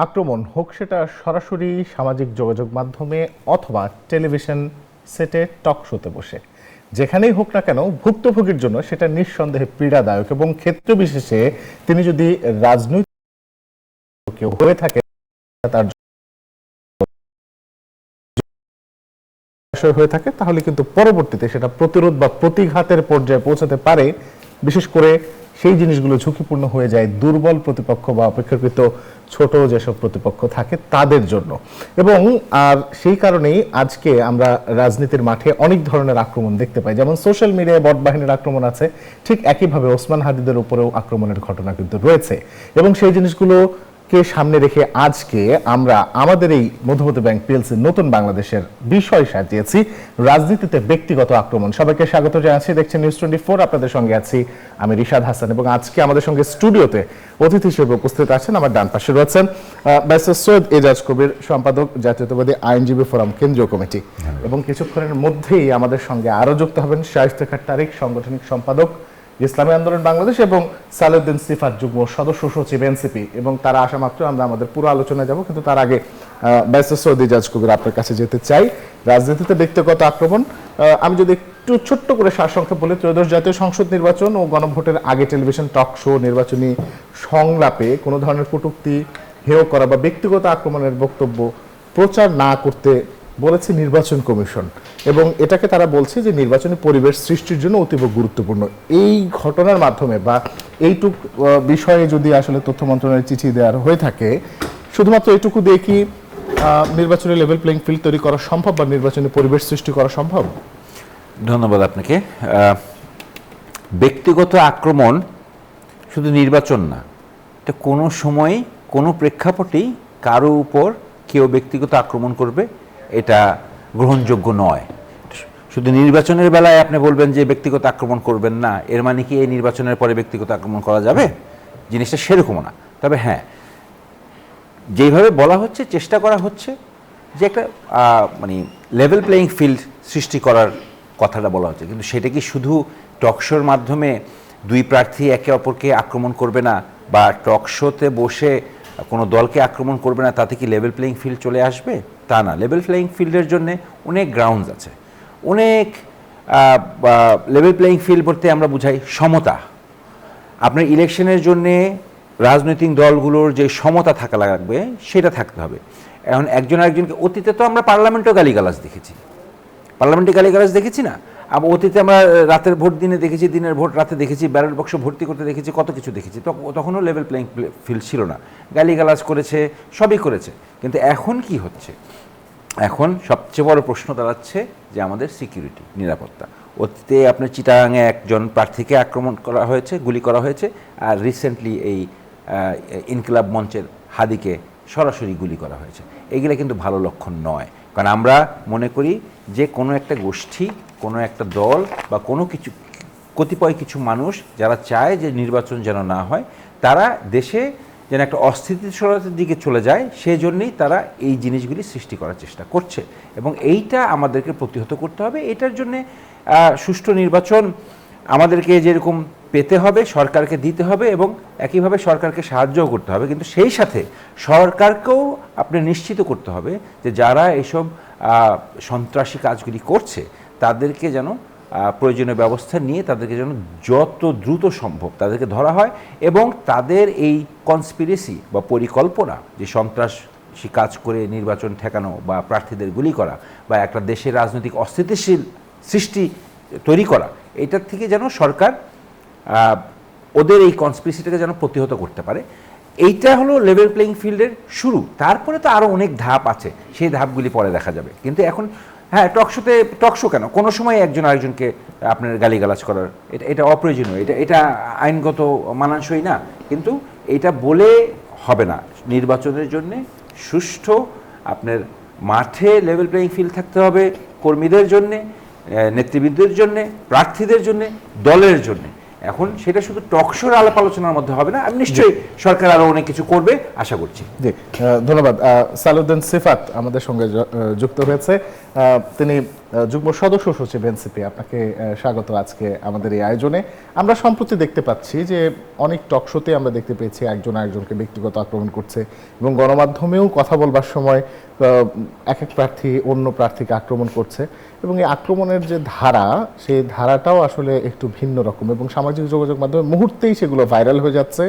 আক্রমণ হোক সেটা সরাসরি সামাজিক যোগাযোগ মাধ্যমে অথবা টেলিভিশন সেটে টক শোতে বসে, যেখানেই হোক না কেন ভুক্তভোগীর জন্য সেটা নিঃসন্দেহে পীড়াদায়ক এবং ক্ষেত্র বিশেষে তিনি যদি রাজনৈতিক কেউ হয়ে থাকে তার বিষয় হয়ে থাকে তাহলে কিন্তু পরবর্তীতে সেটা প্রতিরোধ বা প্রতিঘাতের পর্যায়ে পৌঁছাতে পারে। বিশেষ করে সেই জিনিসগুলো ঝুঁকিপূর্ণ হয়ে যায় দুর্বল প্রতিপক্ষ বা অপেক্ষাকৃত ছোট যেসব প্রতিপক্ষ থাকে তাদের জন্য। এবং আর সেই কারণেই আজকে আমরা রাজনীতির মাঠে অনেক ধরনের আক্রমণ দেখতে পাই, যেমন সোশ্যাল মিডিয়ায় বট বাহিনীর আক্রমণ আছে, ঠিক একইভাবে ওসমান হাদিদের উপরেও আক্রমণের ঘটনা কিন্তু রয়েছে। এবং সেই জিনিসগুলোকে সামনে রেখে আজকে আমরা আমাদের এই মধুমতি ব্যাংক পিএলসি নতুন বাংলাদেশের বিষয় সাজিয়েছি রাজনীতিতে ব্যক্তিগত আক্রমণ। সবাইকে স্বাগত জানাচ্ছি, দেখছেন নিউজ 24। আপনাদের সঙ্গে আছি আমি রিশাদ হাসান এবং আজকে আমাদের সঙ্গে স্টুডিওতে অতিথি হিসেবে উপস্থিত আছেন আমার ডান পাশে রয়েছেন ব্যারিস্টার সৈয়দ এজাজ কবির, সম্পাদক জাতীয়তাবাদী আইনজীবী ফোরাম কেন্দ্রীয় কমিটি, এবং কিছুক্ষণের মধ্যেই আমাদের সঙ্গে আরো যুক্ত হবেন শায়েস্তা খান তারিক, সাংগঠনিক সম্পাদক ইসলামী আন্দোলন বাংলাদেশ, এবং সালেউদ্দিন সিফাত, যুগ্ম সদস্য সচিব এনসিপি। এবং তারা আসা মাত্র আমরা আমাদের পুরো আলোচনায় যাব, কিন্তু তার আগে ব্যারিস্টার সৈয়দ এজাজ কবির আপনার কাছে যেতে চাই। রাজনীতিতে ব্যক্তিগত আক্রমণ, আমি যদি একটু ছোট্ট করে সারসংক্ষেপ বলি, ত্রয়োদশ জাতীয় সংসদ নির্বাচন ও গণভোটের আগে টেলিভিশন টক শো, নির্বাচনী সংলাপে কোনো ধরনের কটূক্তি, হেয় করা বা ব্যক্তিগত আক্রমণের বক্তব্য প্রচার না করতে বলেছে নির্বাচন কমিশন, এবং এটাকে তারা বলছে যে নির্বাচনী পরিবেশ সৃষ্টির জন্য অতীব গুরুত্বপূর্ণ। এই ঘটনার মাধ্যমে বা এইটুক বিষয়ে যদি আসলে তথ্য মন্ত্রণালয়ের চিঠি দেওয়ার হয়ে থাকে, শুধুমাত্র এইটুকু দিয়ে কি নির্বাচনী লেভেল প্লেইং ফিল্ড তৈরি করা সম্ভব বা নির্বাচনী পরিবেশ সৃষ্টি করা সম্ভব? ধন্যবাদ আপনাকে। ব্যক্তিগত আক্রমণ শুধু নির্বাচন না, এটা কোনো সময় কোনো প্রেক্ষাপটেই কারো উপর কেউ ব্যক্তিগত আক্রমণ করবে এটা গ্রহণযোগ্য নয়। শুধু নির্বাচনের বেলায় আপনি বলবেন যে ব্যক্তিগত আক্রমণ করবেন না, এর মানে কি এই নির্বাচনের পরে ব্যক্তিগত আক্রমণ করা যাবে? জিনিসটা সেরকমও না। তবে হ্যাঁ, যেইভাবে বলা হচ্ছে, চেষ্টা করা হচ্ছে যে একটা মানে লেভেল প্লেইং ফিল্ড সৃষ্টি করার কথাটা বলা হচ্ছে, কিন্তু সেটা কি শুধু টকশোর মাধ্যমে দুই প্রার্থী একে অপরকে আক্রমণ করবে না বা টকশোতে বসে কোনো দলকে আক্রমণ করবে না, তাতে কি লেভেল প্লেইং ফিল্ড চলে আসবে? তা না। লেভেল প্লেইং ফিল্ডের জন্য অনেক গ্রাউন্ডস আছে, অনেক লেভেল প্লেইং ফিল্ড বলতে আমরা বুঝাই সমতা। আপনার ইলেকশনের জন্যে রাজনৈতিক দলগুলোর যে সমতা থাকা লাগবে সেটা থাকতে হবে। এখন একজন আরেকজনকে, অতীতে তো আমরা পার্লামেন্টেও গালিগালাজ দেখেছি, পার্লামেন্টে গালিগালাজ দেখেছি না? আবার অতীতে আমরা রাতের ভোট দিনে দেখেছি, দিনের ভোট রাতে দেখেছি, ব্যালট বাক্স ভর্তি করতে দেখেছি, কত কিছু দেখেছি। তখনও লেভেল প্লেইং ফিল্ড ছিল না, গালিগালাজ করেছে, সবই করেছে। কিন্তু এখন কি হচ্ছে? এখন সবচেয়ে বড় প্রশ্ন দাঁড়াচ্ছে যে আমাদের সিকিউরিটি, নিরাপত্তা। অতীতে আপনার চিটাগাংয়ে একজন প্রার্থীকে আক্রমণ করা হয়েছে, গুলি করা হয়েছে, আর রিসেন্টলি এই ইনকিলাব মঞ্চের হাদিকে সরাসরি গুলি করা হয়েছে। এগুলো কিন্তু ভালো লক্ষণ নয়, কারণ আমরা মনে করি যে কোনো একটা গোষ্ঠী, কোনো একটা দল বা কোনো কিছু কতিপয় কিছু মানুষ যারা চায় যে নির্বাচন যেন না হয়, তারা দেশে যেন একটা অস্থিতিশীলতার দিকে চলে যায়, সেই জন্যেই তারা এই জিনিসগুলি সৃষ্টি করার চেষ্টা করছে, এবং এইটা আমাদেরকে প্রতিহত করতে হবে। এটার জন্যে সুষ্ঠু নির্বাচন আমাদেরকে যেরকম পেতে হবে, সরকারকে দিতে হবে, এবং একইভাবে সরকারকে সাহায্যও করতে হবে। কিন্তু সেই সাথে সরকারকেও আপনি নিশ্চিত করতে হবে যে যারা এইসব সন্ত্রাসী কাজগুলি করছে তাদেরকে যেন প্রয়োজনীয় ব্যবস্থা নিয়ে তাদেরকে যেন যত দ্রুত সম্ভব তাদেরকে ধরা হয়, এবং তাদের এই কনস্পিরেসি বা পরিকল্পনা যে সন্ত্রাসী কাজ করে নির্বাচন ঠেকানো বা প্রার্থীদের গুলি করা বা একটা দেশের রাজনৈতিক অস্থিতিশীল সৃষ্টি তৈরি করা, এটার থেকে যেন সরকার ওদের এই কনস্পিরেসিটাকে যেন প্রতিহত করতে পারে। এইটা হলো লেভেল প্লেইং ফিল্ডের শুরু। তারপরে তো আরও অনেক ধাপ আছে, সেই ধাপগুলি পরে দেখা যাবে। কিন্তু এখন হ্যাঁ, টকশো কেন কোনো সময় একজন আরেকজনকে আপনার গালিগালাজ করার, এটা অপ্রয়োজনীয়, এটা আইনগত মানানসই না। কিন্তু এটা বলে হবে না। নির্বাচনের জন্য সুষ্ঠু আপনার মাঠে লেভেল প্লেইং ফিল্ড থাকতে হবে, কর্মীদের জন্যে, নেতৃবৃন্দের জন্যে, প্রার্থীদের জন্যে, দলের জন্যে। এখন সেটা শুধু টকশোর আলাপ আলোচনার মধ্যে হবে না, আমি নিশ্চয়ই সরকার আরও অনেক কিছু করবে আশা করছি। জি, ধন্যবাদ। সালেউদ্দিন সিফাত আমাদের সঙ্গে যুক্ত হয়েছে, তিনি যুগ্ম সদস্য সচিব এনসিপি, আপনাকে স্বাগত আজকে আমাদের এই আয়োজনে। আমরা সম্প্রতি দেখতে পাচ্ছি যে অনেক টকশোতে আমরা দেখতে পেয়েছি একজন আরেকজনকে ব্যক্তিগত আক্রমণ করছে এবং গণমাধ্যমেও কথা বলবার সময় এক এক প্রার্থী অন্য প্রার্থীকে আক্রমণ করছে এবং এই আক্রমণের যে ধারা, সেই ধারাটাও আসলে একটু ভিন্ন রকম এবং সামাজিক যোগাযোগ মাধ্যমে মুহূর্তেই সেগুলো ভাইরাল হয়ে যাচ্ছে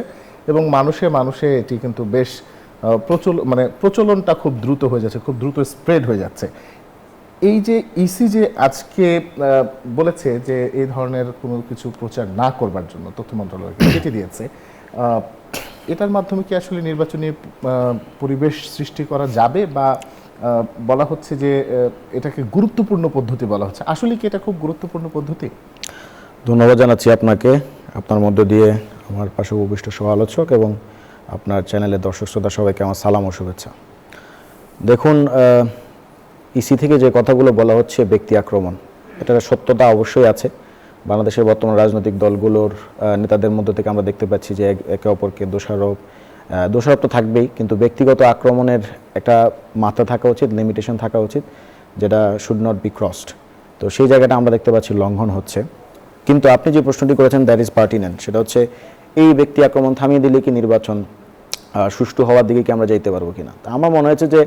এবং মানুষে মানুষে এটি কিন্তু বেশ প্রচলনটা খুব দ্রুত হয়ে যাচ্ছে, খুব দ্রুত স্প্রেড হয়ে যাচ্ছে। এই যে ইসি যে আজকে বলেছে যে এই ধরনের কোনো কিছু প্রচার না করবার জন্য তথ্য মন্ত্রণালয়কে চিঠি দিয়েছে, এটার মাধ্যমে কি আসলে নির্বাচনী পরিবেশ সৃষ্টি করা যাবে, বা বলা হচ্ছে যে এটাকে গুরুত্বপূর্ণ পদ্ধতি বলা হচ্ছে, আসলে কি এটা খুব গুরুত্বপূর্ণ পদ্ধতি? ধন্যবাদ জানাচ্ছি আপনাকে, আপনার মধ্য দিয়ে আমার পাশে উপবিষ্ট সহ আলোচক এবং আপনার চ্যানেলের দর্শক শ্রোতা সবাইকে আমার সালাম ও শুভেচ্ছা। দেখুন, ইসি থেকে যে কথাগুলো বলা হচ্ছে ব্যক্তি আক্রমণ, এটার সত্যতা অবশ্যই আছে। বাংলাদেশের বর্তমান রাজনৈতিক দলগুলোর নেতাদের মধ্য থেকে আমরা দেখতে পাচ্ছি যে একে অপরকে দোষারোপ তো থাকবেই, কিন্তু ব্যক্তিগত আক্রমণের একটা মাত্রা থাকা উচিত, লিমিটেশন থাকা উচিত, যেটা শুড নট বি ক্রসড। তো সেই জায়গাটা আমরা দেখতে পাচ্ছি লঙ্ঘন হচ্ছে। কিন্তু আপনি যে প্রশ্নটি করেছেন দ্যাট ইজ পার্টিনেন্ট, সেটা হচ্ছে এই ব্যক্তি আক্রমণ থামিয়ে দিলে কি নির্বাচন সুষ্ঠু হওয়ার দিকে কি আমরা যাইতে পারবো কিনা। তা আমার মনে হয়েছে যে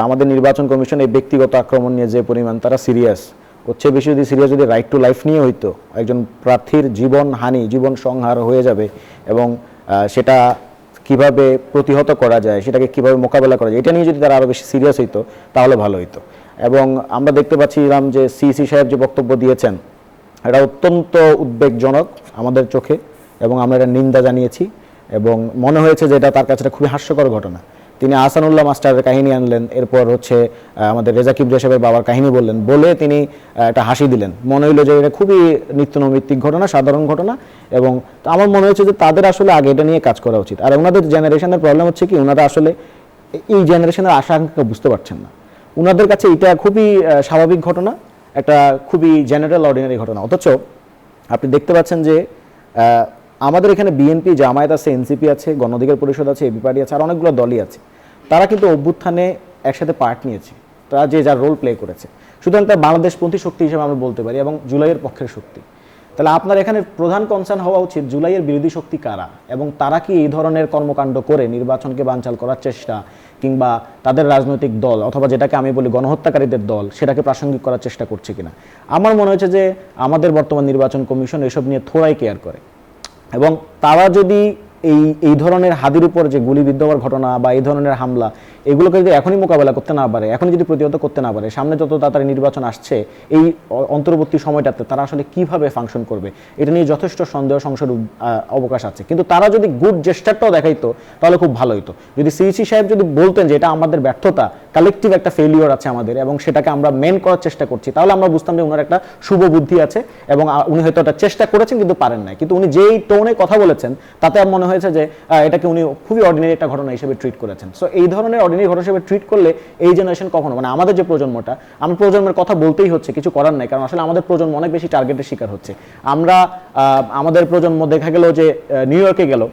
আমাদের নির্বাচন কমিশন এই ব্যক্তিগত আক্রমণ নিয়ে যে পরিমাণ তারা সিরিয়াস, হচ্ছে বেশি যদি সিরিয়াস যদি রাইট টু লাইফ নিয়ে হইতো, একজন প্রার্থীর জীবন হানি, জীবন সংহার হয়ে যাবে এবং সেটা কিভাবে প্রতিহত করা যায়, সেটাকে কিভাবে মোকাবেলা করা যায়, এটা নিয়ে যদি তারা আরও বেশি সিরিয়াস হইতো তাহলে ভালো হইতো। এবং আমরা দেখতে পাচ্ছিলাম যে সিসি সাহেব যে বক্তব্য দিয়েছেন এটা অত্যন্ত উদ্বেগজনক আমাদের চোখে এবং আমরা এটা নিন্দা জানিয়েছি এবং মনে হয়েছে যে এটা তার কাছে একটা খুবই হাস্যকর ঘটনা। তিনি আহসানুল্লাহ মাস্টারের কাহিনী আনলেন, এরপর হচ্ছে আমাদের রেজা কিবরিয়া সাহেবের বাবার কাহিনী বললেন, বলে তিনি একটা হাসি দিলেন। মনে হইলো যে এটা খুবই নিত্যনৈমিত্তিক ঘটনা, সাধারণ ঘটনা, এবং আমার মনে হয়েছে যে তাদের আসলে আগে এটা নিয়ে কাজ করা উচিত। আর ওনাদের জেনারেশনের প্রবলেম হচ্ছে কি, ওনারা আসলে এই জেনারেশনের আশঙ্কা বুঝতে পারছেন না। ওনাদের কাছে এটা খুবই স্বাভাবিক ঘটনা, একটা খুবই জেনারেল অর্ডিনারি ঘটনা। অথচ আপনি দেখতে পাচ্ছেন যে আমাদের এখানে বিএনপি, জামায়াত আছে, এনসিপি আছে, গণ অধিকার পরিষদ আছে, এবি পার্টি আছে, আর অনেকগুলো দলই আছে। তারা কিন্তু অভ্যুত্থানে একসাথে পার্ট নিয়েছে, তারা যে যার রোল প্লে করেছে। সুতরাং তার বাংলাদেশপন্থী শক্তি হিসেবে আমরা বলতে পারি এবং জুলাইয়ের পক্ষের শক্তি। তাহলে আপনার এখানে প্রধান কনসার্ন হওয়া উচিত জুলাইয়ের বিরোধী শক্তি কারা এবং তারা কি এই ধরনের কর্মকাণ্ড করে নির্বাচনকে বানচাল করার চেষ্টা, কিংবা তাদের রাজনৈতিক দল অথবা যেটাকে আমি বলি গণহত্যাকারীদের দল, সেটাকে প্রাসঙ্গিক করার চেষ্টা করছে কিনা। আমার মনে হয়েছে যে আমাদের বর্তমান নির্বাচন কমিশন এসব নিয়ে থোড়াই কেয়ার করে এবং তারা যদি এই ধরনের হাদির উপর যে গুলিবিদ্ধ হওয়ার ঘটনা বা এই ধরনের হামলা, এগুলোকে যদি এখনই মোকাবেলা করতে না পারে, এখনই যদি প্রতিহত করতে না পারে, সামনে যত তাড়াতাড়ি নির্বাচন আসছে এই অন্তর্বর্তী সময়টাতে তারা আসলে কিভাবে ফাংশন করবে, এটা নিয়ে যথেষ্ট সন্দেহ সংশয়ের অবকাশ আছে। কিন্তু তারা যদি গুড জেস্টারটাও দেখাইতো তাহলে খুব ভালো হতো। যদি সিইসি সাহেব যদি বলতেন যে এটা আমাদের ব্যর্থতা, কালেকটিভ একটা ফেলিওর আছে আমাদের এবং সেটাকে আমরা মেন করার চেষ্টা করছি, তাহলে আমরা বুঝতাম যে ওনার একটা শুভ বুদ্ধি আছে এবং উনি হয়তো এটা চেষ্টা করেছেন কিন্তু পারেন নাই। কিন্তু উনি যেই টোনে কথা বলেছেন তাতে আমার মনে হয়েছে যে এটাকে উনি খুবই অর্ডিনারি একটা ঘটনা হিসেবে ট্রিট করেছেন। সো এই ধরনের অর্ডিনারি ঘটনা হিসেবে ট্রিট করলে এই জেনারেশন কখনো, মানে আমাদের যে প্রজন্মটা, আমরা প্রজন্মের কথা বলতেই হচ্ছে, কিছু করার নাই, কারণ আসলে আমাদের প্রজন্ম অনেক বেশি টার্গেটের শিকার হচ্ছে। আমরা আমাদের প্রজন্ম দেখা গেল যে নিউ ইয়র্কে গেল,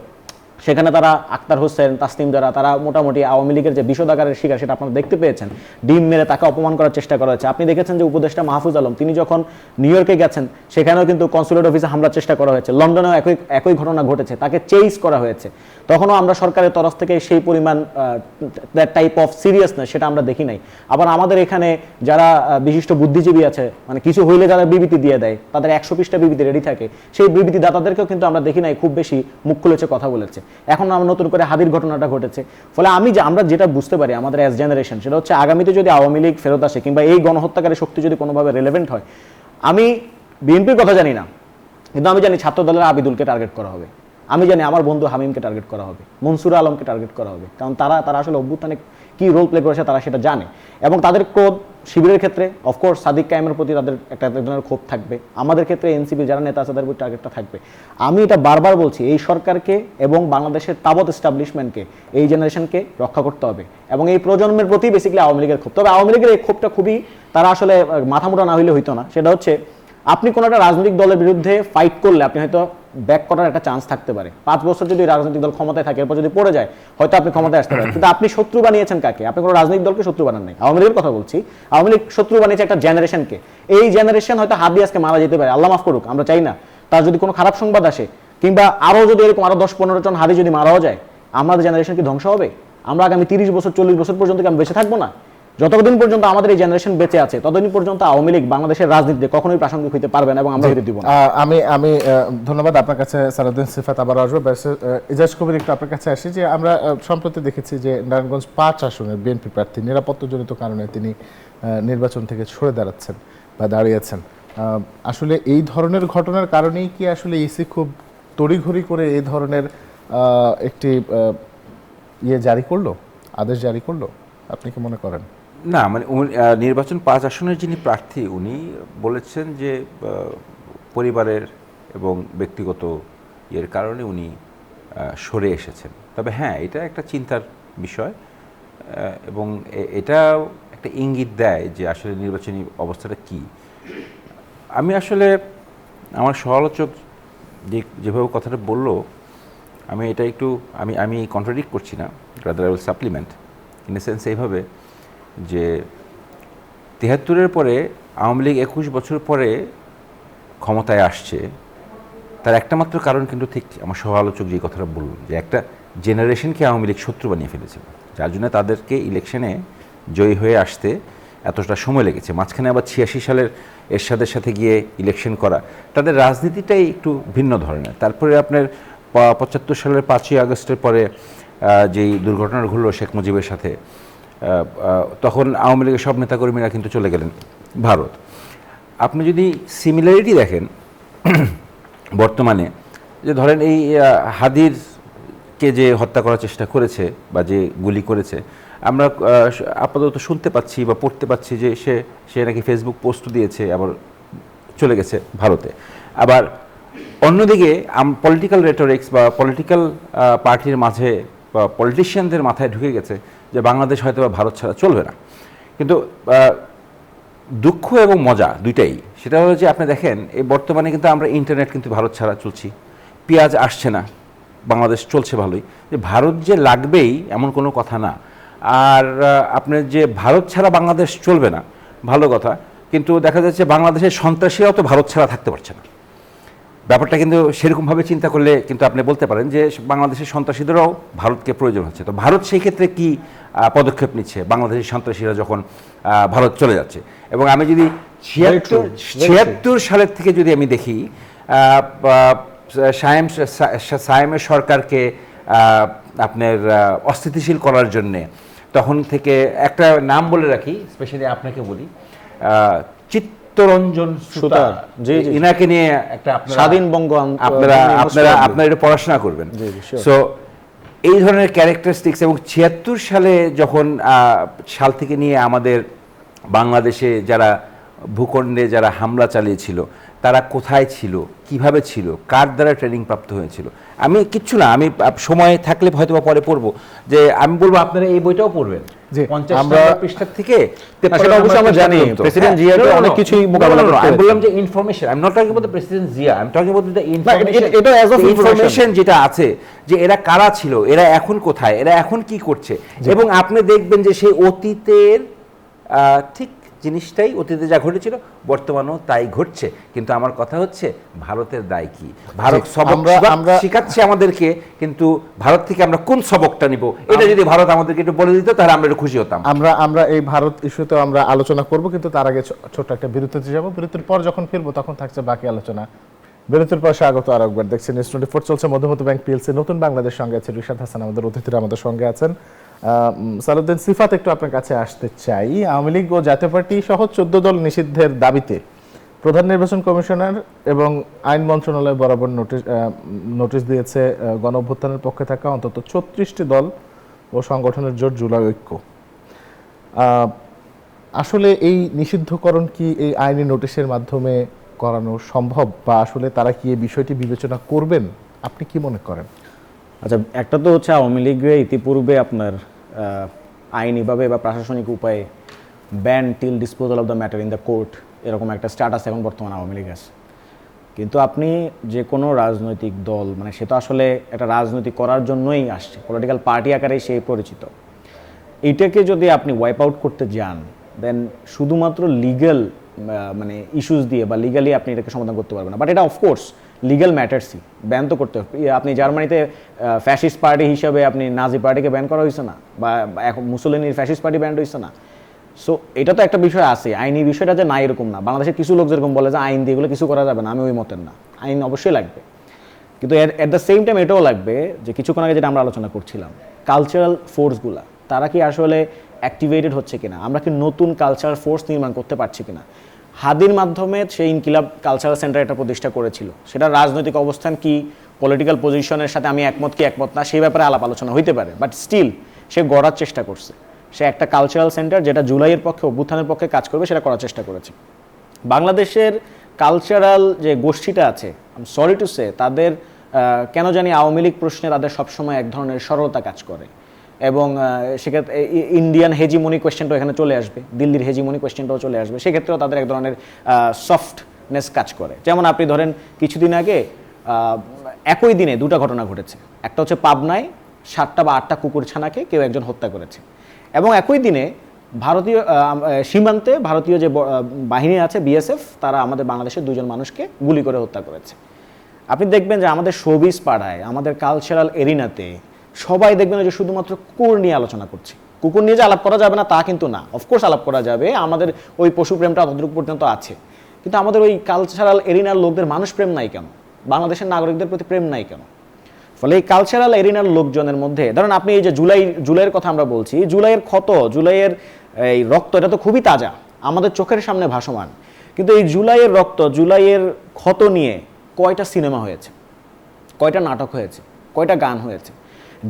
সেখানে তারা আক্তার হোসেন, তাসনিম যারা, তারা মোটামুটি আওয়ামী লীগের যে বিষোদাগারের শিকার সেটা আপনারা দেখতে পেয়েছেন। ডিম মেরে তাকে অপমান করার চেষ্টা করা হয়েছে। আপনি দেখেছেন যে উপদেষ্টা মাহফুজ আলম তিনি যখন নিউ ইয়র্কে গেছেন সেখানেও কিন্তু কনসুলেট অফিসে হামলার চেষ্টা করা হয়েছে। লন্ডনেও একই ঘটনা ঘটেছে, তাকে চেইজ করা হয়েছে। তখনও আমরা সরকারের তরফ থেকে সেই পরিমাণ দ্যাট টাইপ অফ সিরিয়াসনেস সেটা আমরা দেখি নাই। আবার আমাদের এখানে যারা বিশিষ্ট বুদ্ধিজীবী আছে, মানে কিছু হইলে যারা বিবৃতি দিয়ে দেয়, তাদের 100 পৃষ্ঠা বিবৃতি রেডি থাকে, সেই বিবৃতি দাতাদেরকেও কিন্তু আমরা দেখি নাই খুব বেশি মুখ খুলেছে কথা বলেছে। এখন আমরা নতুন করে হাদির ঘটনাটা ঘটেছে। ফলে আমরা যেটা বুঝতে পারি আমাদের অ্যাজ জেনারেশন, সেটা হচ্ছে আগামীতে যদি আওয়ামী লীগ ফেরত আসে কিংবা এই গণহত্যাকারী শক্তি যদি কোনোভাবে রেলেভেন্ট হয়, আমি বিএনপির কথা জানি না, কিন্তু আমি জানি ছাত্র দলের আবিদুলকে টার্গেট করা হবে, আমি জানি আমার বন্ধু হামিমকে টার্গেট করা হবে, মনসুর আলমকে টার্গেট করা হবে, কারণ তারা আসলে অভ্যুত্থানে কি রোল প্লে করেছে তারা সেটা জানে এবং তাদের ক্রোধ শিবিরের ক্ষেত্রে অফকোর্স সাদিক কায়েমের প্রতি তাদের একটা ধরনের ক্ষোভ থাকবে, আমাদের ক্ষেত্রে এনসিপি যারা নেতা আছে তাদের প্রতি টার্গেটটা থাকবে। আমি এটা বারবার বলছি, এই সরকারকে এবং বাংলাদেশের তাবৎ এস্টাবলিশমেন্টকে, এই জেনারেশনকে রক্ষা করতে হবে এবং এই প্রজন্মের প্রতি বেসিক্যালি আওয়ামী লীগের ক্ষোভ। তবে আওয়ামী লীগের এই ক্ষোভটা খুবই, তারা আসলে মাথা মোটা না হইলে হইতো না। সেটা হচ্ছে আপনি কোনো একটা রাজনৈতিক দলের বিরুদ্ধে ফাইট করলে আপনি হয়তো ব্যাক করার একটা চান্স থাকতে পারে। 5 বছর যদি রাজনৈতিক দল ক্ষমতায় থাকে, এরপর যদি পড়ে যায়, হয়তো আপনি ক্ষমতায় আসতে পারেন। কিন্তু আপনি শত্রু বানিয়েছেন কাকে? আপনি কোনো রাজনৈতিক দলকে শত্রু বানান নাই। আওয়ামী লীগের কথা বলছি, আওয়ামী লীগ শত্রু বানিয়েছে একটা জেনারেশনকে। এই জেনারেশন হয়তো হাত দিয়ে আজকে মারা যেতে পারে, আল্লাহ মাফ করুক, আমরা চাই না। তার যদি কোনো খারাপ সংবাদ আসে, কিংবা আরো যদি এরকম আরো 10-15 জন হাদি যদি মারাও যায়, আমাদের জেনারেশন কি ধ্বংস হবে? আমরা আগামী 30 বছর 40 বছর পর্যন্ত কি আমরা বেঁচে থাকবো না? যতদিন পর্যন্ত আমাদের এই জেনারেশন বেঁচে আছে, ততদিন পর্যন্ত আওয়ামী লীগ বাংলাদেশের রাজনীতিতে কখনোই প্রাসঙ্গিক হইতে পারবে না, এবং আমরা হইতে দিব না। আমি ধন্যবাদ আপনার কাছে সালাউদ্দিন সিফাত। আবার আসবো ইজাজ কবির, একটু আপনার কাছে আসি যে আমরা সম্প্রতি দেখেছি যে নারায়ণগঞ্জ 5 আসনের বিএনপি প্রার্থী নিরাপত্তাজনিত কারণে তিনি নির্বাচন থেকে সরে দাঁড়াচ্ছেন বা দাঁড়িয়েছেন। আসলে এই ধরনের ঘটনার কারণেই কি আসলে ইসি খুব তড়িঘড়ি করে এই ধরনের একটি জারি করলো, আদেশ জারি করলো, আপনি কি মনে করেন? না, মানে নির্বাচন 5 আসনের যিনি প্রার্থী উনি বলেছেন যে পরিবারের এবং ব্যক্তিগত এর কারণে উনি সরে এসেছেন। তবে হ্যাঁ, এটা একটা চিন্তার বিষয়, এবং এটা একটা ইঙ্গিত দেয় যে আসলে নির্বাচনী অবস্থাটা কি। আমি আসলে আমার সমালোচক যেভাবে কথাটা বলল, আমি এটা একটু আমি কন্ট্রাডিক্ট করছি না, rather I will supplement in a sense এইভাবে যে 73-এর পরে আওয়ামী লীগ 21 বছর পরে ক্ষমতায় আসছে, তার একটা মাত্র কারণ কিন্তু ঠিক আমার সমালোচক যে কথাটা বলল, যে একটা জেনারেশনকে আওয়ামী লীগ শত্রু বানিয়ে ফেলেছিল, যার জন্য তাদেরকে ইলেকশনে জয়ী হয়ে আসতে এতটা সময় লেগেছে। মাঝখানে আবার 86 সালের এরশাদের সাথে গিয়ে ইলেকশন করা, তাদের রাজনীতিটাই একটু ভিন্ন ধরনের। তারপরে আপনার 75 সালের 5ই আগস্টের পরে যেই দুর্ঘটনা ঘটল শেখ মুজিবের সাথে, তখন আওয়ামী লীগের সব নেতাকর্মীরা কিন্তু চলে গেলেন ভারত। আপনি যদি সিমিলারিটি দেখেন বর্তমানে, যে ধরেন এই হাদিরকে যে হত্যা করার চেষ্টা করেছে বা যে গুলি করেছে, আমরা আপাতত শুনতে পাচ্ছি বা পড়তে পাচ্ছি যে সে নাকি ফেসবুক পোস্ট দিয়েছে, আবার চলে গেছে ভারতে। আবার অন্যদিকে পলিটিক্যাল রেটোরিক্স বা পলিটিক্যাল পার্টির মাঝে বা পলিটিশিয়ানদের মাথায় ঢুকে গেছে যে বাংলাদেশ হয়তো বা ভারত ছাড়া চলবে না। কিন্তু দুঃখ এবং মজা দুইটাই, সেটা হলো যে আপনি দেখেন এই বর্তমানে কিন্তু আমরা ইন্টারনেট কিন্তু ভারত ছাড়া চলছি, পেঁয়াজ আসছে না, বাংলাদেশ চলছে ভালোই। যে ভারত যে লাগবেই এমন কোনো কথা না। আর আপনার যে ভারত ছাড়া বাংলাদেশ চলবে না, ভালো কথা, কিন্তু দেখা যাচ্ছে বাংলাদেশের সন্ত্রাসীরাও তো ভারত ছাড়া থাকতে পারছে না। ব্যাপারটা কিন্তু সেরকমভাবে চিন্তা করলে কিন্তু আপনি বলতে পারেন যে বাংলাদেশের সন্ত্রাসীদেরও ভারতকে প্রয়োজন হচ্ছে। তো ভারত সেই ক্ষেত্রে কি পদক্ষেপ নিচ্ছে বাংলাদেশের সন্ত্রাসীরা যখন ভারত চলে যাচ্ছে? এবং আমি যদি 76 সালের থেকে যদি আমি দেখি সায়েমের সরকারকে আপনার অস্থিতিশীল করার জন্যে, তখন থেকে একটা নাম বলে রাখি, স্পেশালি আপনাকে বলি, চিত্তরঞ্জন সুতার, ইনাকে নিয়ে একটা স্বাধীন বঙ্গ, আপনারা এটা পড়াশোনা করবেন। সো এই ধরনের ক্যারেক্টারিস্টিক্স, এবং 76 সালে যখন সাল থেকে নিয়ে আমাদের বাংলাদেশে যারা ভূখণ্ডে যারা হামলা চালিয়েছিল, তারা কোথায় ছিল, কিভাবে ছিল, কার দ্বারা ট্রেনিং প্রাপ্ত হয়েছিল, আমি কিচ্ছু না, আমি সময় থাকলে হয়তো বা পরে পড়বো, যে আমি বলবো আপনারা এই বইটাও পড়বেন। 50 পৃষ্ঠা থেকে আমরা জানি প্রেসিডেন্ট জিয়া অনেক কিছুই মোকাবেলা করেছেন। আমি বললাম যে information, I am not talking about the president Zia, I am talking about the information যেটা আছে, যে এরা কারা ছিল, এরা এখন কোথায়, এরা এখন কি করছে। এবং আপনি দেখবেন যে সেই অতীতের ঠিক জিনিসটাই, অতীতে যা ঘটেছিল বর্তমানেও তাই ঘটছে। কিন্তু আমার কথা হচ্ছে ভারতের দায় কি? ভারত সবক শিখাচ্ছে আমাদেরকে, কিন্তু ভারত থেকে আমরা কোন সবকটা নিব, এটা যদি ভারত আমাদেরকে একটু বলে দিত তাহলে আমরা একটু খুশি হতাম। আমরা এই ভারত ইস্যুতে আমরা আলোচনা করব, কিন্তু তার আগে ছোট্ট একটা বিরতিতে যাব। বিরতির পর যখন ফিরবো তখন থাকছে বাকি আলোচনা। বিরতির পর স্বাগত আর একবার, দেখছেন নিউজ 24 চলছে মধ্যমত ব্যাংক পিএলসি নতুন বাংলাদেশ, সঙ্গে আছে রিশাদ হাসান, আমাদের অতিথিরা আমাদের সঙ্গে আছেন। সালাউদ্দিন সিফাত, একটু আপনার কাছে আসতে চাই। আওয়ামী লীগ ও জাতীয় পার্টি সহ 14 দল নিষিদ্ধের দাবিতে প্রধান নির্বাচন কমিশনার এবং আইন মন্ত্রণালয় বরাবর নোটিশ দিয়েছে গণঅভ্যুত্থানের পক্ষে থাকা অন্তত 36টি দল ও সংগঠনের জোট জুলাই ঐক্য। আসলে এই নিষিদ্ধকরণ কি এই আইনি নোটিশের মাধ্যমে করানো সম্ভব, বা আসলে তারা কি এই বিষয়টি বিবেচনা করবেন, আপনি কি মনে করেন? আচ্ছা, একটা তো হচ্ছে আওয়ামী লীগে ইতিপূর্বে আপনার আইনিভাবে বা প্রশাসনিক উপায়ে ban till disposal of the matter in the court, এরকম একটা স্ট্যাটাস এখন বর্তমানে আওয়ামী লীগ আছে। কিন্তু আপনি যে কোনো রাজনৈতিক দল, মানে সে তো আসলে একটা রাজনীতি করার জন্যই আসছে, পলিটিক্যাল পার্টি আকারেই সে পরিচিত। এটাকে যদি আপনি ওয়াইপ আউট করতে যান, দেন শুধুমাত্র লিগ্যাল মানে ইস্যুস দিয়ে বা লিগালি আপনি এটাকে সমাধান করতে পারবেন না। বাট এটা অফকোর্স লিগ্যাল ম্যাটার্সই, ব্যান তো করতে হবে। আপনি জার্মানিতে ফ্যাসিস্ট পার্টি হিসাবে আপনি নাজি পার্টিকে ব্যান করা হয়েছে না, বা এখন মুসোলিনির ফ্যাসিস্ট পার্টি ব্যান হয়েছে না। সো এটা তো একটা বিষয় আছে, আইনি বিষয়টা যে না এরকম না। বাংলাদেশের কিছু লোক যেরকম বলে যে আইন দিয়ে এগুলো কিছু করা যাবে না, আমি ওই মতের না। আইন অবশ্যই লাগবে, কিন্তু এট দ্য সেম টাইম এটাও লাগবে যে কিছুক্ষণ আগে যেটা আমরা আলোচনা করছিলাম, কালচারাল ফোর্সগুলা তারা কি আসলে অ্যাক্টিভেটেড হচ্ছে কিনা, আমরা কি নতুন কালচারাল ফোর্স নির্মাণ করতে পারছি কিনা। হাদির মাধ্যমে সেই ইনকিলাব কালচারাল সেন্টার একটা প্রতিষ্ঠা করেছিল, সেটা রাজনৈতিক অবস্থান কি, পলিটিক্যাল পজিশনের সাথে আমি একমত কি একমত না সেই ব্যাপারে আলাপ আলোচনা হইতে পারে, বাট স্টিল সে গড়ার চেষ্টা করছে। সে একটা কালচারাল সেন্টার যেটা জুলাইয়ের পক্ষে, অভ্যুত্থানের পক্ষে কাজ করবে, সেটা করার চেষ্টা করেছে। বাংলাদেশের কালচারাল যে গোষ্ঠীটা আছে, সরি টু সে, তাদের কেন জানি আওয়ামী লীগ প্রশ্নে তাদের সবসময় এক ধরনের সরলতা কাজ করে, এবং সেক্ষেত্রে ইন্ডিয়ান হেজিমনি কোয়েশ্চেনটাও এখানে চলে আসবে, দিল্লির হেজিমনি কোয়েশ্চেনটাও চলে আসবে, সেক্ষেত্রেও তাদের এক ধরনের সফটনেস কাজ করে। যেমন আপনি ধরেন কিছুদিন আগে একই দিনে দুটা ঘটনা ঘটেছে, একটা হচ্ছে পাবনায় 7টা বা 8টা কুকুরছানাকে কেউ একজন হত্যা করেছে, এবং একই দিনে ভারতীয় সীমান্তে ভারতীয় যে বাহিনী আছে বিএসএফ, তারা আমাদের বাংলাদেশের 2জন মানুষকে গুলি করে হত্যা করেছে। আপনি দেখবেন যে আমাদের শোবিজ পাড়ায়, আমাদের কালচারাল এরিনাতে সবাই দেখবেন যে শুধুমাত্র কুকুর নিয়ে আলোচনা করছে। কুকুর নিয়ে যে আলাপ করা যাবে না তা কিন্তু না, অফকোর্স আলাপ করা যাবে, আমাদের ওই পশুপ্রেমটা ততটুকু পর্যন্ত আছে, কিন্তু আমাদের ওই কালচারাল এরিনার লোকদের মানুষ প্রেম নাই কেন, বাংলাদেশের নাগরিকদের প্রতি প্রেম নাই কেন? ফলে এই কালচারাল এরিনার লোকজনের মধ্যে ধরেন আপনি এই যে জুলাইয়ের কথা আমরা বলছি, জুলাইয়ের ক্ষত, জুলাইয়ের এই রক্ত, এটা তো খুবই তাজা, আমাদের চোখের সামনে ভাসমান, কিন্তু এই জুলাইয়ের রক্ত, জুলাইয়ের ক্ষত নিয়ে কয়টা সিনেমা হয়েছে, কয়টা নাটক হয়েছে, কয়টা গান হয়েছে?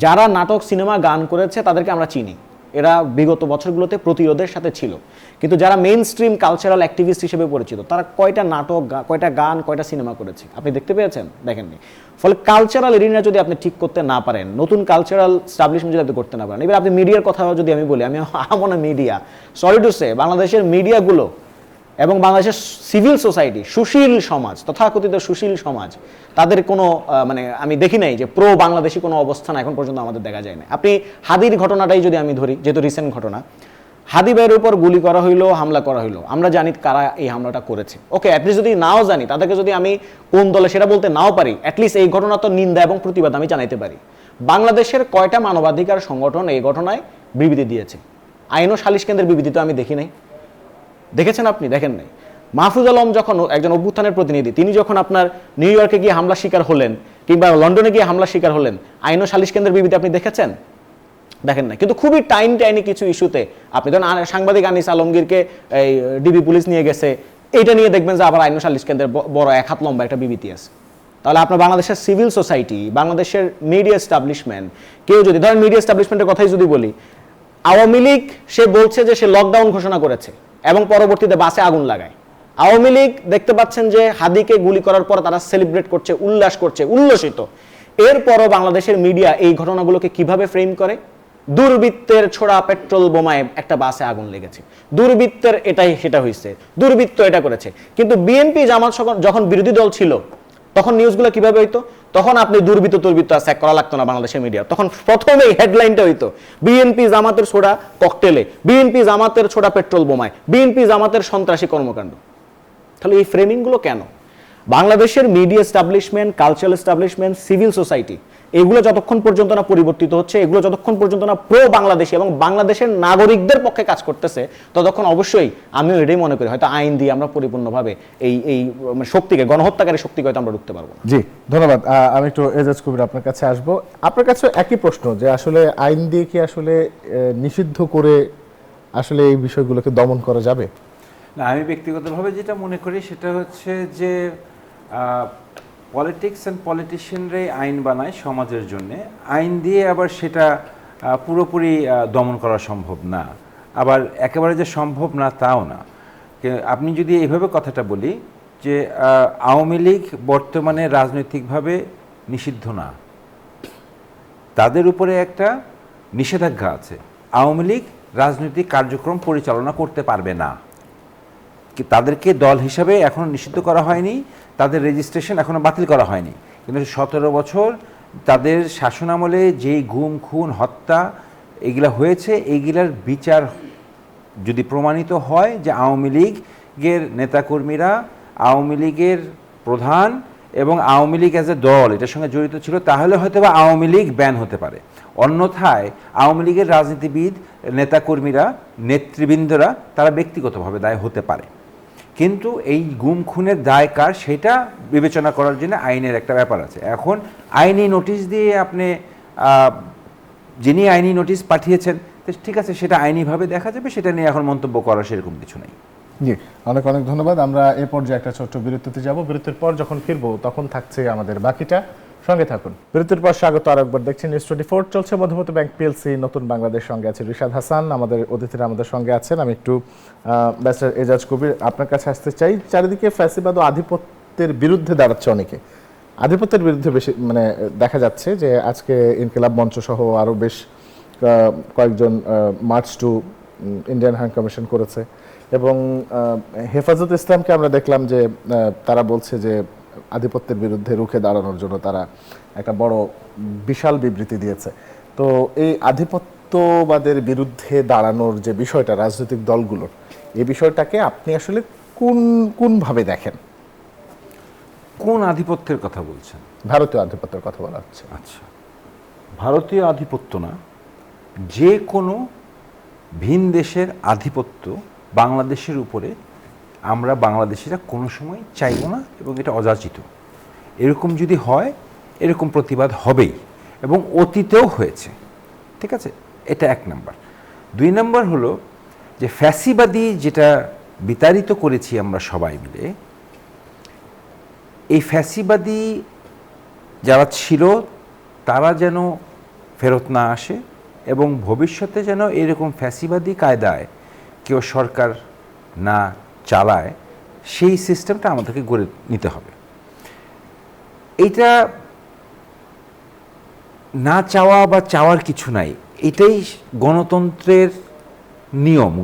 যারা নাটক, সিনেমা, গান করেছে তাদেরকে আমরা চিনি, এরা বিগত বছরগুলোতে প্রতিরোধের সাথে ছিল, কিন্তু যারা মেইন স্ট্রিম কালচারাল অ্যাক্টিভিস্ট হিসেবে পরিচিত, তারা কয়টা নাটক, কয়টা গান, কয়টা সিনেমা করেছে আপনি দেখতে পেয়েছেন? দেখেননি। ফলে কালচারাল এরিনা যদি আপনি ঠিক করতে না পারেন, নতুন কালচারাল স্টাবলিশমেন্ট যদি আপনি করতে না পারেন, এবার আপনি মিডিয়ার কথা যদি আমি বলি, আমি আমন মিডিয়া, সরি টু সে, বাংলাদেশের মিডিয়াগুলো এবং বাংলাদেশের সিভিল সোসাইটি, সুশীল সমাজ, তথাকথিত সুশীল সমাজ, তাদের কোনো মানে আমি দেখি নাই যে প্রো বাংলাদেশি কোনো অবস্থান এখন পর্যন্ত আমাদের দেখা যায় না। আপনি হাদির ঘটনাটাই যদি আমি ধরি, যেহেতু রিসেন্ট ঘটনা, হাদি ভাইয়ের উপর গুলি করা হইলো, হামলা করা হইলো, আমরা জানি কারা এই হামলাটা করেছে, ওকে, অ্যাটলিস্ট যদি নাও জানি, তাদেরকে যদি আমি কোন দলে সেটা বলতে নাও পারি, অ্যাটলিস্ট এই ঘটনা তো নিন্দা এবং প্রতিবাদ আমি জানাইতে পারি। বাংলাদেশের কয়টা মানবাধিকার সংগঠন এই ঘটনায় বিবৃতি দিয়েছে? আইন ও সালিশ কেন্দ্রের বিবৃতি তো আমি দেখি নাই। দেখেছেন আপনি? দেখেন নাই। মাহফুজ আলম যখন একজন অভ্যুত্থানের প্রতিনিধি, তিনি যখন আপনার নিউ ইয়র্কে গিয়ে হামলা শিকার হলেন কিংবা লন্ডনে গিয়ে হামলা শিকার হলেন, আইন ও সালিশ কেন্দ্রের বিবৃতি আপনি দেখেছেন? দেখেন না। কিন্তু খুবই টাইনি কিছু ইস্যুতে আপনি ধরেন সাংবাদিক আনিস আলমগীরকে এই ডিবি পুলিশ নিয়ে গেছে, এইটা নিয়ে দেখবেন যে আবার আইন ও সালিশ কেন্দ্রের বড় 1 হাত লম্বা একটা বিবৃতি আছে। তাহলে আপনার বাংলাদেশের সিভিল সোসাইটি, বাংলাদেশের মিডিয়া এস্টাবলিশমেন্ট, কেউ যদি ধরেন মিডিয়া এস্টাবলিশমেন্টের কথাই যদি বলি, আওয়ামী লীগ সে বলছে যে সে লকডাউন ঘোষণা করেছে এবং পরবর্তীতে বাসে আগুন লাগায়। আওয়ামী লীগ দেখতে পাচ্ছেন যে হাদিকে গুলি করার পর তারা সেলিব্রেট করছে, উল্লাস করছে, উল্লসিত। এরপরও বাংলাদেশের মিডিয়া এই ঘটনাগুলোকে কিভাবে ফ্রেম করে? দুর্বৃত্তের ছোড়া পেট্রোল বোমায় একটা বাসে আগুন লেগেছে, দুর্বৃত্তের এটাই সেটা হয়েছে, দুর্বৃত্ত এটা করেছে। কিন্তু বিএনপি জামাত যখন বিরোধী দল ছিল তখন নিউজগুলো কিভাবে হইতো? তখন আপনি দুর্বৃত্ত স্যাক করা লাগতো না বাংলাদেশের মিডিয়া, তখন প্রথমেই হেডলাইনটা হইতো বিএনপি জামাতের ছোড়া ককটেলে, বিএনপি জামাতের ছোড়া পেট্রোল বোমায়, বিএনপি জামাতের সন্ত্রাসী কর্মকাণ্ড। তাহলে এই ফ্রেমিংগুলো কেন? বাংলাদেশের media establishment, cultural establishment, civil society, এগুলো যতক্ষণ পর্যন্ত না পরিবর্তিত হচ্ছে, এগুলো যতক্ষণ পর্যন্ত না প্রো বাংলাদেশি এবং বাংলাদেশের নাগরিকদের পক্ষে কাজ করতেছে, ততক্ষণ অবশ্যই আমিও এটাই মনে করি হয়তো আইন দিয়ে আমরা পরিপূর্ণভাবে এই শক্তিকে, গণহত্যাকারী শক্তিকে হয়তো আমরা ঢুকতে পারবো না। জি, ধন্যবাদ। আমি একটু এজাজ কবির আপনার কাছে আসবো। আপনার কাছে একই প্রশ্ন, যে আসলে আইন দিয়ে কি আসলে নিষিদ্ধ করে আসলে এই বিষয়গুলোকে দমন করা যাবে? না, আমি ব্যক্তিগতভাবে যেটা মনে করি সেটা হচ্ছে যে পলিটিক্স অ্যান্ড পলিটিশিয়ানরাই আইন বানায় সমাজের জন্য, আইন দিয়ে আবার সেটা পুরোপুরি দমন করা সম্ভব না, আবার একেবারে যে সম্ভব না তাও না। আপনি যদি এইভাবে কথাটা বলি যে আওয়ামী লীগ বর্তমানে রাজনৈতিকভাবে নিষিদ্ধ না, তাদের উপরে একটা নিষেধাজ্ঞা আছে, আওয়ামী লীগ রাজনৈতিক কার্যক্রম পরিচালনা করতে পারবে না। তাদেরকে দল হিসাবে এখনো নিষিদ্ধ করা হয়নি, তাদের রেজিস্ট্রেশন এখনো বাতিল করা হয়নি, কিন্তু 17 বছর তাদের শাসনামলে যেই গুম খুন হত্যা এগুলা হয়েছে, এইগুলার বিচার যদি প্রমাণিত হয় যে আওয়ামী লীগের নেতাকর্মীরা, আওয়ামী লীগের প্রধান এবং আওয়ামী লীগ অ্যাজ এ দল এটার সঙ্গে জড়িত ছিল, তাহলে হয়তো বা আওয়ামী লীগ ব্যান হতে পারে। অন্যথায় আওয়ামী লীগের রাজনীতিবিদ, নেতাকর্মীরা, নেতৃবৃন্দরা তারা ব্যক্তিগতভাবে দায় হতে পারে। কিন্তু এই গুম খুনের দায় কার সেটা বিবেচনা করার জন্য আইনের একটা ব্যাপার আছে। এখন আইনি নোটিশ দিয়ে আপনি যিনি আইনি নোটিশ পাঠিয়েছেন, ঠিক আছে, সেটা আইনিভাবে দেখা যাবে, সেটা নিয়ে এখন মন্তব্য করার সেরকম কিছু নেই। জি, অনেক অনেক ধন্যবাদ। আমরা এ পর্যায়ে একটা ছোট্ট বিরতিতে যাব। বিরতির পর যখন ফিরবো তখন থাকছে আমাদের বাকিটা, সঙ্গে থাকুন। বিরতির পর স্বাগত আরেকবার, দেখছেন নিউজ 24 চলছে মধুমতি ব্যাংক পিএলসি নতুন বাংলাদেশ, সঙ্গে আছে রিশাদ হাসান, আমাদের অতিথিরা আমাদের সঙ্গে আছেন। আমি একটু ব্যারিস্টার এজাজ কবির আপনার কাছে আসতে চাই। চারিদিকে ফ্যাসিবাদ ও আধিপত্যের বিরুদ্ধে দাঁড়াচ্ছে অনেকে, আধিপত্যের বিরুদ্ধে বেশি মানে দেখা যাচ্ছে যে আজকে ইনকিলাব মঞ্চ সহ আরও বেশ কয়েকজন march to Indian high commission করেছে, এবং হেফাজত ইসলামকে আমরা দেখলাম যে তারা বলছে যে আধিপত্যের বিরুদ্ধে রুখে দাঁড়ানোর জন্য তারা একটা বড় বিশাল বিবৃতি দিয়েছে। তো এই আধিপত্যবাদের বিরুদ্ধে দাঁড়ানোর যে বিষয়টা রাজনৈতিক দলগুলোর, এই বিষয়টাকে আপনি আসলে কোনভাবে দেখেন? কোন আধিপত্যের কথা বলছেন? ভারতীয় আধিপত্যের কথা বলা হচ্ছে। আচ্ছা, ভারতীয় আধিপত্য না, যে কোনো ভিন দেশের আধিপত্য বাংলাদেশের উপরে আমরা বাংলাদেশিরা কোনো সময় চাইব না, এবং এটা অযাচিত। এরকম যদি হয়, এরকম প্রতিবাদ হবেই, এবং অতীতেও হয়েছে। ঠিক আছে, এটা 1 নাম্বার। 2 নাম্বার হলো যে ফ্যাসিবাদী যেটা বিতাড়িত করেছি আমরা সবাই মিলে, এই ফ্যাসিবাদী যারা ছিল তারা যেন ফেরত না আসে, এবং ভবিষ্যতে যেন এরকম ফ্যাসিবাদী কায়দায় কেউ সরকার না চালায়, সেই সিস্টেমটা আমাদেরকে গড়ে নিতে হবে। এইটা না চাওয়া বা চাওয়ার কিছু নাই, এটাই গণতন্ত্রের নিয়ম।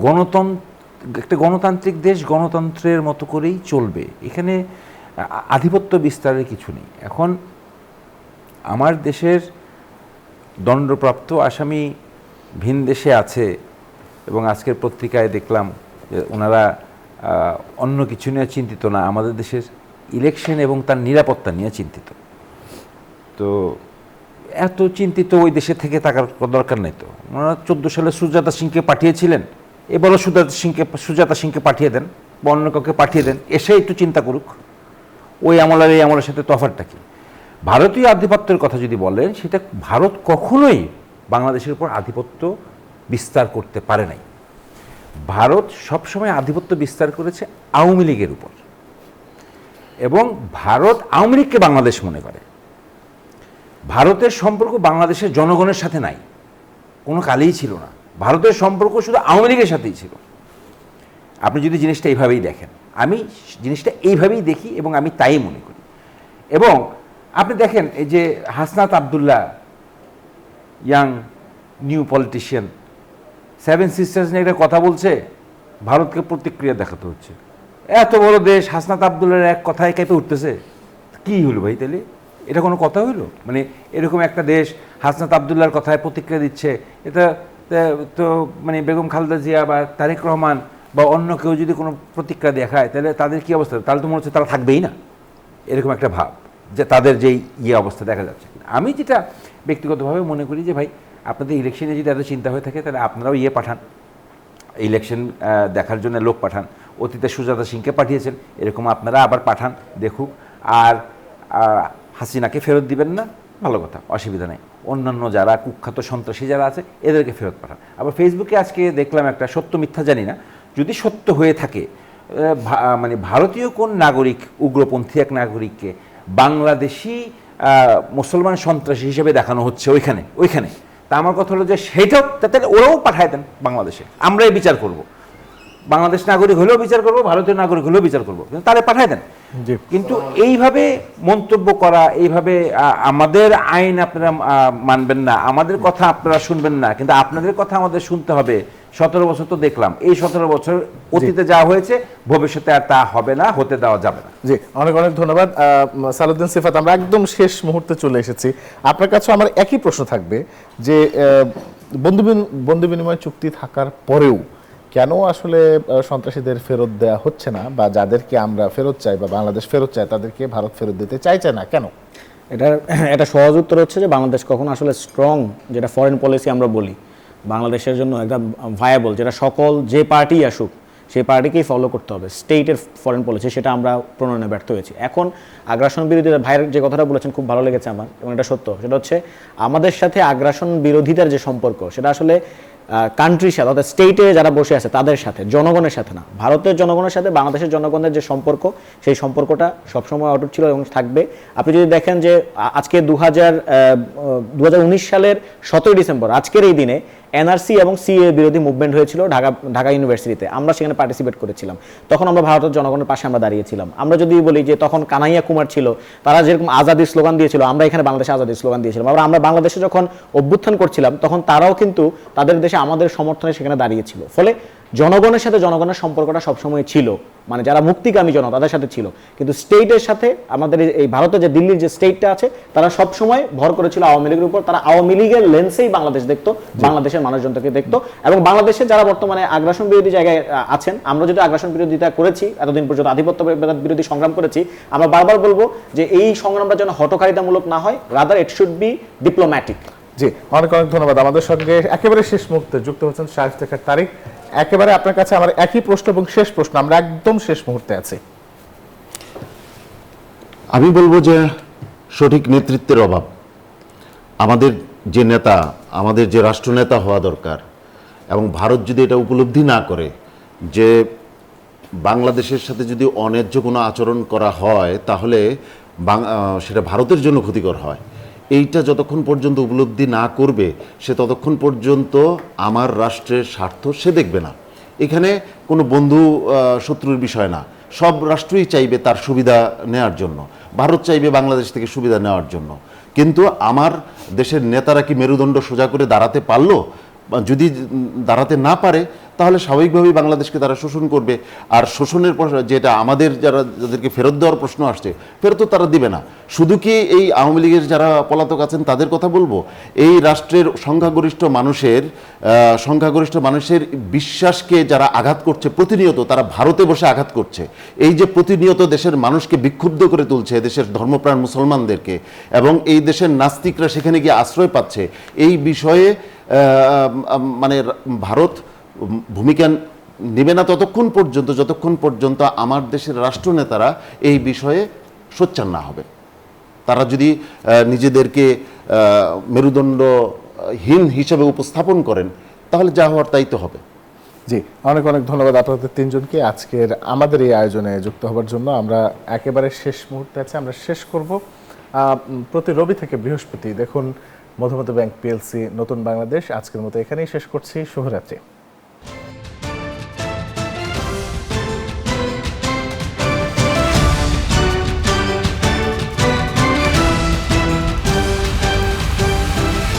একটা গণতান্ত্রিক দেশ গণতন্ত্রের মতো করেই চলবে, এখানে আধিপত্য বিস্তারের কিছু নেই। এখন আমার দেশের দণ্ডপ্রাপ্ত আসামি ভিন দেশে আছে, এবং আজকের পত্রিকায় দেখলাম যে ওনারা অন্য কিছু নিয়ে চিন্তিত না, আমাদের দেশের ইলেকশন এবং তার নিরাপত্তা নিয়ে চিন্তিত। তো এত চিন্তিত ওই দেশে থেকে থাকার দরকার নেই। তো ওনারা 14 সালে সুজাতা সিংকে পাঠিয়েছিলেন, এবারও সুজাতা সিংকে পাঠিয়ে দেন, বা অন্য কাউকে পাঠিয়ে দেন, এসে একটু চিন্তা করুক ওই আমলের এই আমলের সাথে তফাৎটা কি। ভারতীয় আধিপত্যের কথা যদি বলেন, সেটা ভারত কখনোই বাংলাদেশের উপর আধিপত্য বিস্তার করতে পারে নাই। ভারত সবসময় আধিপত্য বিস্তার করেছে আওয়ামী লীগের উপর, এবং ভারত আওয়ামী লীগকে বাংলাদেশ মনে করে। ভারতের সম্পর্ক বাংলাদেশের জনগণের সাথে নাই, কোনো কালেই ছিল না। ভারতের সম্পর্ক শুধু আওয়ামী লীগের সাথেই ছিল। আপনি যদি জিনিসটা এইভাবেই দেখেন, আমি জিনিসটা এইভাবেই দেখি, এবং আমি তাই মনে করি। এবং আপনি দেখেন, এই যে Hasnat Abdullah, young new politician, 7 sisters নিয়ে একটা কথা বলছে, ভারতকে প্রতিক্রিয়া দেখাতে হচ্ছে। এত বড় দেশ, হাসনাত আবদুল্লাহর এক কথায় কেঁপে উঠতেছে। কি হলো ভাই, তাহলে এটা কোনো কথা হইলো? মানে এরকম একটা দেশ হাসনাত আবদুল্লাহর কথায় প্রতিক্রিয়া দিচ্ছে, এটা তো মানে বেগম খালেদা জিয়া বা তারেক রহমান বা অন্য কেউ যদি কোনো প্রতিক্রিয়া দেখায়, তাহলে তাদের কী অবস্থা? তাহলে তো মনে হচ্ছে তারা থাকবেই না, এরকম একটা ভাব যে তাদের যেই অবস্থা দেখা যাচ্ছে। আমি যেটা ব্যক্তিগতভাবে মনে করি যে ভাই, আপনাদের ইলেকশনে যদি এত চিন্তা হয়ে থাকে, তাহলে আপনারাও পাঠান, ইলেকশন দেখার জন্য লোক পাঠান। অতীতে সুজাতা সিংকে পাঠিয়েছেন, এরকম আপনারা আবার পাঠান, দেখুক। আর হাসিনাকে ফেরত দিবেন না, ভালো কথা, অসুবিধা নেই। অন্যান্য যারা কুখ্যাত সন্ত্রাসী যারা আছে, এদেরকে ফেরত পাঠান। আবার ফেসবুকে আজকে দেখলাম একটা, সত্য মিথ্যা জানি না, যদি সত্য হয়ে থাকে, মানে ভারতীয় কোন নাগরিক, উগ্রপন্থী এক নাগরিককে বাংলাদেশি মুসলমান সন্ত্রাসী হিসেবে দেখানো হচ্ছে ওইখানে। তা আমার কথা হলো যে সেইটাও, তাহলে ওরাও পাঠায় দেন বাংলাদেশে, আমরাই বিচার করব। বাংলাদেশ নাগরিক হলেও বিচার করব, ভারতীয় নাগরিক হলেও বিচার করব, কিন্তু তাহলে পাঠায় দেন। কিন্তু এইভাবে মন্তব্য করা, এইভাবে আমাদের আইন আপনারা মানবেন না, আমাদের কথা আপনারা শুনবেন না, কিন্তু আপনাদের কথা আমাদের শুনতে হবে, 17 বছর তো দেখলাম, এই 17 বছর অতীতে যা হয়েছে ভবিষ্যতে আর তা হবে না, হতে দেওয়া যাবে না। জি, অনেক অনেক ধন্যবাদ সালাউদ্দিন সিফাত। আমরা একদম শেষ মুহূর্তে চলে এসেছি। আপনার কাছে আমার একই প্রশ্ন থাকবে যে বন্ধু বিনিময় চুক্তি থাকার পরেও কেন আসলে সন্ত্রাসীদের ফেরত দেওয়া হচ্ছে না, বা যাদেরকে আমরা ফেরত চাই বা বাংলাদেশ ফেরত চায় তাদেরকে ভারত ফেরত দিতে চাইছে না কেন? এটা সহজ উত্তর হচ্ছে যে বাংলাদেশ কখনো আসলে স্ট্রং, যেটা ফরেন পলিসি আমরা বলি, বাংলাদেশের জন্য একটা ভায়াবল, যেটা সকল যে পার্টি আসুক সেই পার্টিকেই ফলো করতে হবে, স্টেটের ফরেন পলিসি, সেটা আমরা প্রণয়নে ব্যর্থ হয়েছি। এখন আগ্রাসন বিরোধীরা, ভাইয়ের যে কথাটা বলেছেন খুব ভালো লেগেছে আমার, এবং এটা সত্য, সেটা হচ্ছে আমাদের সাথে আগ্রাসন বিরোধীদের যে সম্পর্ক, সেটা আসলে কান্ট্রির সাথে, অর্থাৎ স্টেটে যারা বসে আছে তাদের সাথে, জনগণের সাথে না। ভারতের জনগণের সাথে বাংলাদেশের জনগণের যে সম্পর্ক, সেই সম্পর্কটা সবসময় অটুট ছিল এবং থাকবে। আপনি যদি দেখেন যে আজকে 2019 সালের 17 ডিসেম্বর, আজকের এই দিনে এনআরসি এবং সিএ বিরোধী মুভমেন্ট হয়েছিল ঢাকা ইউনিভার্সিটিতে, আমরা সেখানে পার্টিসিপেট করেছিলাম। তখন আমরা ভারতের জনগণের পাশে আমরা দাঁড়িয়েছিলাম। আমরা যদি বলি যে তখন কানাইয়া কুমার ছিল, তারা যেরকম আজাদির স্লোগান দিয়েছিল, আমরা এখানে বাংলাদেশে আজাদির স্লোগান দিয়েছিলাম। আবার আমরা বাংলাদেশে যখন অভ্যুত্থান করছিলাম, তখন তারাও কিন্তু তাদের দেশে আমাদের সমর্থনে সেখানে দাঁড়িয়েছিল। ফলে জনগণের সাথে জনগণের সম্পর্কটা সবসময় ছিল, মানে যারা মুক্তিকামী জনতা তাদের সাথে ছিল। কিন্তু স্টেটের সাথে আমাদের এই ভারতের যে দিল্লির যে স্টেটটা আছে, তারা সবসময় ভর করেছিল আওয়ামী লীগের উপর। তারা আওয়ামী লীগের লেন্সেই বাংলাদেশ দেখতো, বাংলাদেশের মানুষজনকে দেখতো। এবং বাংলাদেশে যারা বর্তমানে আগ্রাসন বিরোধী জায়গায় আছেন, আমরা যদি আগ্রাসন বিরোধিতা করেছি, এতদিন পর্যন্ত আধিপত্য বিরোধী সংগ্রাম করেছি, আমরা বারবার বলবো যে এই সংগ্রামটা যেন হঠকারিতামূলক না হয়, rather it should be diplomatic. জি, অনেক অনেক ধন্যবাদ। আমাদের সঙ্গে একেবারে শেষ মুহূর্তে যুক্ত হচ্ছেন শায়েস্তা তারিক। একেবারে আপনার কাছে আমার একই প্রশ্ন এবং শেষ প্রশ্ন, আমরা একদম শেষ মুহূর্তে আছি। আমি বলবো যে সঠিক নেতৃত্বের অভাব। আমাদের যে নেতা, আমাদের যে রাষ্ট্রনেতা হওয়া দরকার, এবং ভারত যদি এটা উপলব্ধি না করে যে বাংলাদেশের সাথে যদি অন্যায্য কোনো আচরণ করা হয়, তাহলে সেটা ভারতের জন্য ক্ষতিকর হয়, এইটা যতক্ষণ পর্যন্ত উপলব্ধি না করবে, সে ততক্ষণ পর্যন্ত আমার রাষ্ট্রের স্বার্থ সে দেখবে না। এখানে কোনো বন্ধু শত্রুর বিষয় না, সব রাষ্ট্রই চাইবে তার সুবিধা নেওয়ার জন্য। ভারত চাইবে বাংলাদেশ থেকে সুবিধা নেওয়ার জন্য। কিন্তু আমার দেশের নেতারা কি মেরুদণ্ড সোজা করে দাঁড়াতে পারলো? যদি দাঁড়াতে না পারে, তাহলে স্বাভাবিকভাবেই বাংলাদেশকে তারা শোষণ করবে। আর শোষণের যেটা আমাদের যাদেরকে ফেরত দেওয়ার প্রশ্ন আসছে, ফেরতও তারা দিবে না। শুধু কি এই আওয়ামী লীগের যারা পলাতক আছেন তাদের কথা বলবো? এই রাষ্ট্রের সংখ্যাগরিষ্ঠ মানুষের বিশ্বাসকে যারা আঘাত করছে প্রতিনিয়ত, তারা ভারতে বসে আঘাত করছে। এই যে প্রতিনিয়ত দেশের মানুষকে বিক্ষুব্ধ করে তুলছে, দেশের ধর্মপ্রাণ মুসলমানদেরকে, এবং এই দেশের নাস্তিকরা সেখানে গিয়ে আশ্রয় পাচ্ছে, এই বিষয়ে মানে ভারত ভূমিকা নেবে না ততক্ষণ পর্যন্ত, যতক্ষণ পর্যন্ত আমার দেশের রাষ্ট্রনেতারা এই বিষয়ে সোচ্চার না হবে। তারা যদি নিজেদেরকে মেরুদণ্ডহীন হিসেবে উপস্থাপন করেন, তাহলে যা হওয়ার তাই তো হবে। জি, অনেক অনেক ধন্যবাদ আপনাদের তিনজনকে আজকের আমাদের এই আয়োজনে যুক্ত হওয়ার জন্য। আমরা একেবারে শেষ মুহূর্তে আছে, আমরা শেষ করব প্রতি রবি থেকে বৃহস্পতি দেখুন মধুমতি ব্যাংক পিএলসি নতুন বাংলাদেশ। আজকের মতো এখানেই শেষ করছি। শুভরাত্রি।